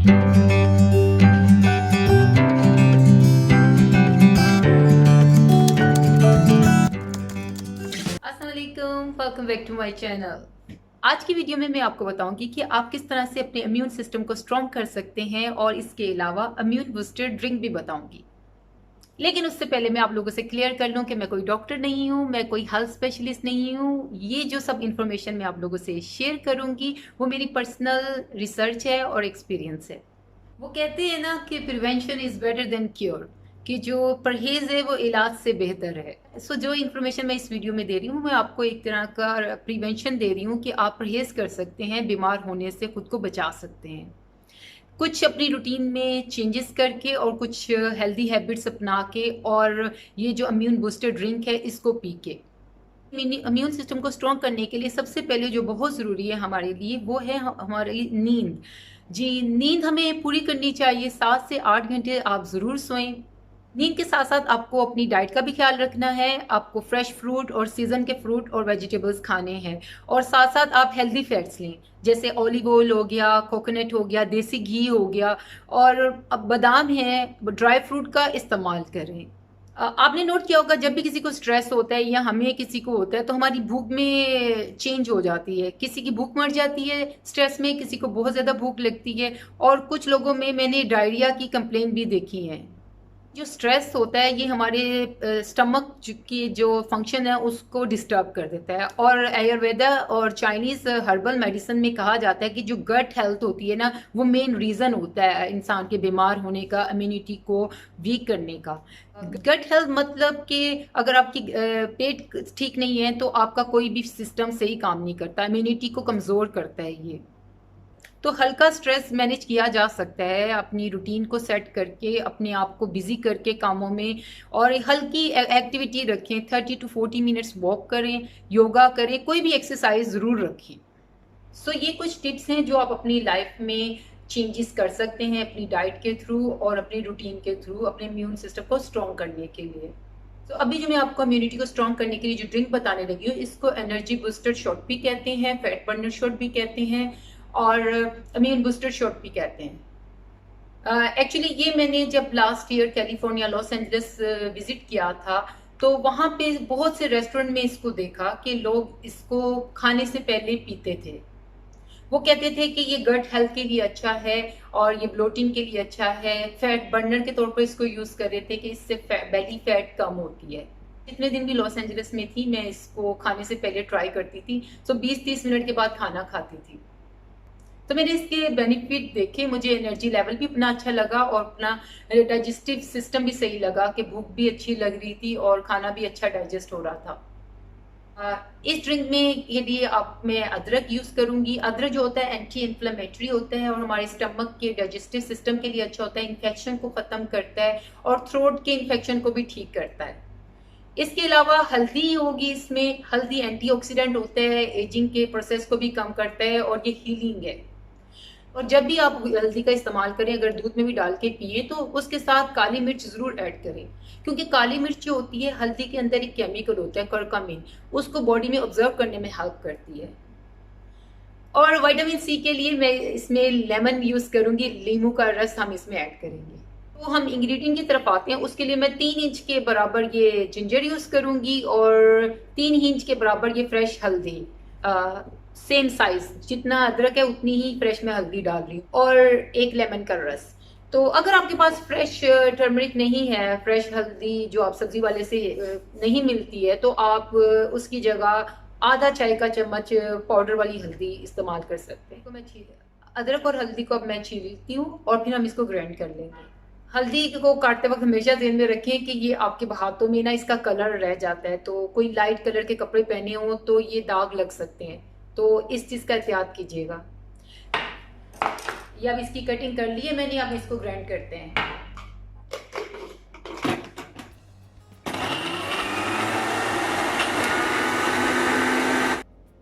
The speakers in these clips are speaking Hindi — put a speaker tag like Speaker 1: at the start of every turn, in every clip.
Speaker 1: अस्सलाम वालेकुम, welcome back to my channel. आज की वीडियो में मैं आपको बताऊंगी कि आप किस तरह से अपने इम्यून सिस्टम को स्ट्रॉन्ग कर सकते हैं और इसके अलावा इम्यून बूस्टर ड्रिंक भी बताऊंगी। लेकिन उससे पहले मैं आप लोगों से क्लियर कर लूं कि मैं कोई डॉक्टर नहीं हूं, मैं कोई हेल्थ स्पेशलिस्ट नहीं हूं। ये जो सब इंफॉर्मेशन मैं आप लोगों से शेयर करूंगी वो मेरी पर्सनल रिसर्च है और एक्सपीरियंस है। वो कहते हैं ना कि prevention is better than cure, कि जो परहेज है वो इलाज से बेहतर है। जो इन्फॉर्मेशन मैं इस वीडियो में दे रही हूँ मैं आपको एक तरह का प्रिवेंशन दे रही हूँ कि आप परहेज कर सकते हैं, बीमार होने से खुद को बचा सकते हैं, कुछ अपनी रूटीन में चेंजेस करके और कुछ हेल्दी हैबिट्स अपना के, और ये जो इम्यून बूस्टर ड्रिंक है इसको पी के। इम्यून सिस्टम को स्ट्रॉन्ग करने के लिए सबसे पहले जो बहुत ज़रूरी है हमारे लिए वो है हमारी नींद। जी, नींद हमें पूरी करनी चाहिए, 7 से 8 घंटे आप ज़रूर सोएं। नींद के साथ साथ आपको अपनी डाइट का भी ख्याल रखना है, आपको फ्रेश फ्रूट और सीजन के फ्रूट और वेजिटेबल्स खाने हैं, और साथ साथ आप हेल्दी फैट्स लें, जैसे ऑलिव ऑयल हो गया, कोकोनट हो गया, देसी घी हो गया, और अब बादाम है, ड्राई फ्रूट का इस्तेमाल करें। आपने नोट किया होगा जब भी किसी को स्ट्रेस होता है या हमें किसी को होता है तो हमारी भूख में चेंज हो जाती है, किसी की भूख मर जाती है स्ट्रेस में, किसी को बहुत ज़्यादा भूख लगती है, और कुछ लोगों में मैंने डायरिया की कंप्लेन भी देखी है। जो स्ट्रेस होता है ये हमारे स्टमक की जो फंक्शन है उसको डिस्टर्ब कर देता है, और आयुर्वेदा और चाइनीज़ हर्बल मेडिसिन में कहा जाता है कि जो गट हेल्थ होती है ना वो मेन रीज़न होता है इंसान के बीमार होने का, इम्यूनिटी को वीक करने का। गट हेल्थ मतलब कि अगर आपकी पेट ठीक नहीं है तो आपका कोई भी सिस्टम सही काम नहीं करता, इम्यूनिटी को कमज़ोर करता है ये। तो हल्का स्ट्रेस मैनेज किया जा सकता है अपनी रूटीन को सेट करके, अपने आप को बिजी करके कामों में, और हल्की एक्टिविटी रखें, 30 to 40 मिनट्स वॉक करें, योगा करें, कोई भी एक्सरसाइज ज़रूर रखें। सो ये कुछ टिप्स हैं जो आप अपनी लाइफ में चेंजेस कर सकते हैं अपनी डाइट के थ्रू और अपनी रूटीन के थ्रू अपने इम्यून सिस्टम को स्ट्रॉन्ग करने के लिए। तो अभी जो मैं आपको इम्यूनिटी को स्ट्रॉन्ग करने के लिए जो ड्रिंक बताने लगी हूँ इसको एनर्जी बूस्टर शॉट भी कहते हैं, फैट बर्नर शॉट भी कहते हैं, और इम्यून बूस्टर शॉट भी कहते हैं। एक्चुअली ये मैंने जब last year California Los Angeles visit किया था तो वहाँ पे बहुत से रेस्टोरेंट में इसको देखा कि लोग इसको खाने से पहले पीते थे। वो कहते थे कि ये गट हेल्थ के लिए अच्छा है और ये ब्लोटिंग के लिए अच्छा है, फैट बर्नर के तौर पर इसको यूज कर रहे थे कि इससे बेली फैट कम होती है। जितने दिन भी लॉस एंजलिस में थी मैं इसको खाने से पहले ट्राई करती थी, तो 20-30 मिनट के बाद खाना खाती थी। तो मैंने इसके बेनिफिट देखे, मुझे एनर्जी लेवल भी अपना अच्छा लगा और अपना डाइजेस्टिव सिस्टम भी सही लगा कि भूख भी अच्छी लग रही थी और खाना भी अच्छा डाइजेस्ट हो रहा था। इस ड्रिंक में के लिए अब मैं अदरक यूज़ करूंगी। अदरक जो होता है एंटी इन्फ्लेमेटरी होता है और हमारे स्टमक के डाइजेस्टिव सिस्टम के लिए अच्छा होता है, इन्फेक्शन को ख़त्म करता है और थ्रोट के इन्फेक्शन को भी ठीक करता है। इसके अलावा हल्दी होगी, इसमें हल्दी एंटीऑक्सीडेंट होता है, एजिंग के प्रोसेस को भी कम करता है और ये हीलिंग है। और जब भी आप हल्दी का इस्तेमाल करें, अगर दूध में भी डाल के पिए तो उसके साथ काली मिर्च ज़रूर ऐड करें, क्योंकि काली मिर्च जो होती है हल्दी के अंदर एक केमिकल होता है करकामिन, उसको बॉडी में ऑब्जर्व करने में हेल्प करती है। और विटामिन सी के लिए मैं इसमें लेमन यूज़ करूँगी, नींबू का रस हम इसमें ऐड करेंगे। तो हम इंग्रेडिएंट की तरफ आते हैं। उसके लिए मैं 3 इंच के बराबर ये जिंजर यूज़ करूँगी और 3 इंच के बराबर ये फ्रेश हल्दी, सेम साइज जितना अदरक है उतनी ही फ्रेश मैं हल्दी डाल रही हूँ, और एक लेमन का रस। तो अगर आपके पास फ्रेश टर्मरिक नहीं है, फ्रेश हल्दी जो आप सब्जी वाले से नहीं मिलती है, तो आप उसकी जगह आधा चाय का चम्मच पाउडर वाली हल्दी इस्तेमाल कर सकते हैं। तो मैं अदरक और हल्दी को अब मैं छीलती हूँ और फिर हम इसको ग्राइंड कर लेंगे। हल्दी को काटते वक्त हमेशा ध्यान में रखें कि ये आपके हाथों में ना इसका कलर रह जाता है, तो कोई लाइट कलर के कपड़े पहने हो तो ये दाग लग सकते हैं, तो इस चीज़ का एहतियात कीजिएगा। ये अब इसकी कटिंग कर ली है मैंने, अब इसको ग्राइंड करते हैं।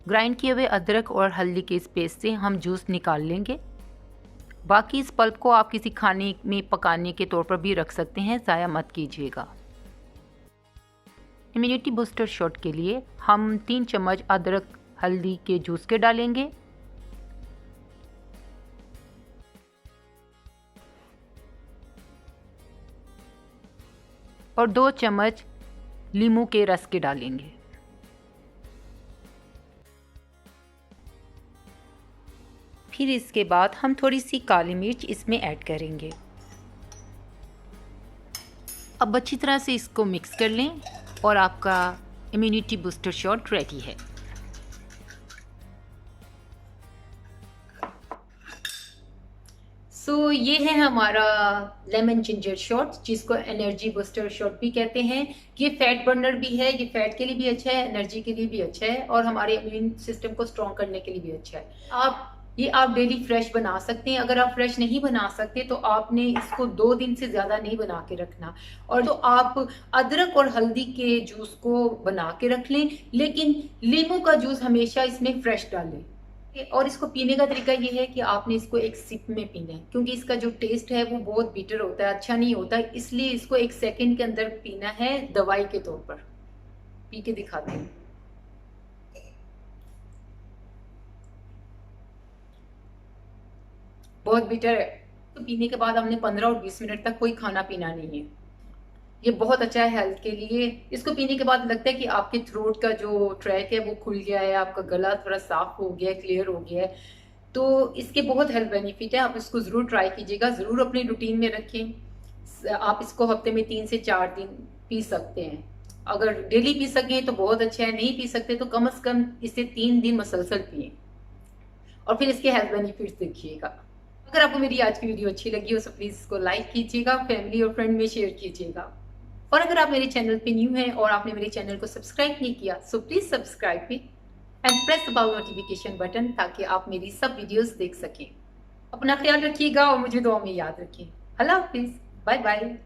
Speaker 2: ग्राइंड किए हुए अदरक और हल्दी के इस पेस्ट से हम जूस निकाल लेंगे। बाकी इस पल्प को आप किसी खाने में पकाने के तौर पर भी रख सकते हैं, ज़ाया मत कीजिएगा। इम्यूनिटी बूस्टर शॉट के लिए हम 3 चम्मच अदरक हल्दी के जूस के डालेंगे। और 2 चम्मच नींबू के रस के डालेंगे। फिर इसके बाद हम थोड़ी सी काली मिर्च इसमें ऐड करेंगे। अब अच्छी तरह से इसको मिक्स कर लें और आपका इम्यूनिटी बूस्टर शॉट रेडी है।
Speaker 1: ये है हमारा लेमन जिंजर शॉट, जिसको एनर्जी बूस्टर शॉट भी कहते हैं। ये फैट बर्नर भी है, ये फैट के लिए भी अच्छा है, एनर्जी के लिए भी अच्छा है और हमारे इम्यून सिस्टम को स्ट्रॉन्ग करने के लिए भी अच्छा है। आप डेली फ्रेश बना सकते हैं। अगर आप फ्रेश नहीं बना सकते तो आपने इसको 2 दिन से ज़्यादा नहीं बना के रखना। और तो आप अदरक और हल्दी के जूस को बना के रख लें, लेकिन नींबू का जूस हमेशा इसमें फ्रेश डालें। और इसको पीने का तरीका ये है कि आपने इसको एक सिप में पीना है, क्योंकि इसका जो टेस्ट है वो बहुत बिटर होता है, अच्छा नहीं होता, इसलिए इसको 1 सेकंड के अंदर पीना है, दवाई के तौर पर। पी के दिखाते हैं। बहुत बिटर है, तो पीने के बाद हमने 15 और 20 मिनट तक कोई खाना पीना नहीं है। ये बहुत अच्छा है हेल्थ के लिए। इसको पीने के बाद लगता है कि आपके थ्रोट का जो ट्रैक है वो खुल गया है, आपका गला थोड़ा साफ हो गया है, क्लियर हो गया है। तो इसके बहुत हेल्थ बेनिफिट है, आप इसको ज़रूर ट्राई कीजिएगा, ज़रूर अपने रूटीन में रखें। आप इसको हफ्ते में 3 से 4 दिन पी सकते हैं। अगर डेली पी सकें तो बहुत अच्छा है, नहीं पी सकते तो कम से कम इसे 3 दिन मसलसल पिए और फिर इसके हेल्थ बेनिफिट्स देखिएगा। अगर आपको मेरी आज की वीडियो अच्छी लगी हो तो प्लीज़ इसको लाइक कीजिएगा, फैमिली और फ्रेंड में शेयर कीजिएगा। और अगर आप मेरे चैनल पे न्यू हैं और आपने मेरे चैनल को सब्सक्राइब नहीं किया, so please subscribe me and press the bell notification button, ताकि आप मेरी सब वीडियोस देख सकें। अपना ख्याल रखिएगा और मुझे दुआ में याद रखें। अल्लाह हाफिज, बाय बाय।